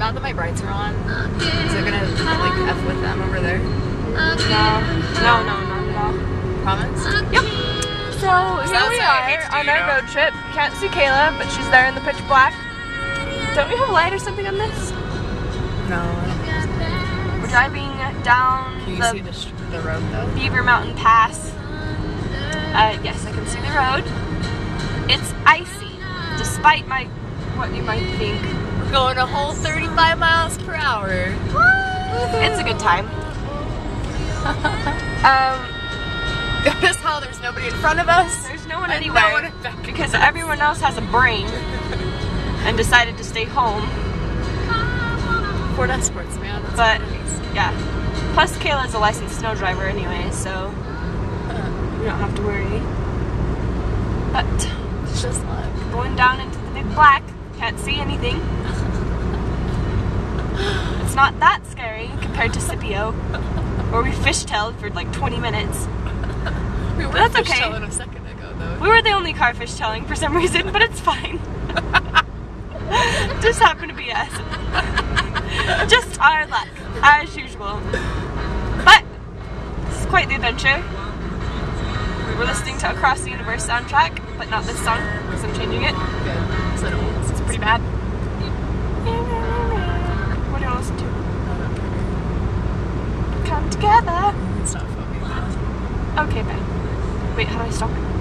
Now that my brights are on, is it gonna like F with them over there? No, not at all. Promise? Yep. So here we are on our road trip. Can't see Kayla, but she's there in the pitch black. Don't we have a light or something on this? No. We're driving down Can you see the road though? Beaver Mountain Pass. Yes, I can see the road. It's icy, despite what you might think. We're going a whole 35 miles per hour. It's a good time. Notice how there's nobody in front of us? There's no one And anywhere no one in back. because everyone else has a brain and decided to stay home. Ford Escorts, man. That's But nice. yeah, plus Kayla's a licensed snow driver anyway, so we don't have to worry. But It's just luck. going down into the big black, can't see anything. It's not that scary compared to Scipio, where we fishtailed for like 20 minutes. We were That's okay. fishtailing a second ago though. We were the only car fishtailing for some reason, but it's fine. Just happened to be us. Just our luck, as usual. But this is quite the adventure. We were listening to Across the Universe soundtrack, but not this song, because I'm changing it. Good. So it's pretty bad. What do you want to listen to? Come together. It's not funny. Okay, bye. Wait, how do I stop it?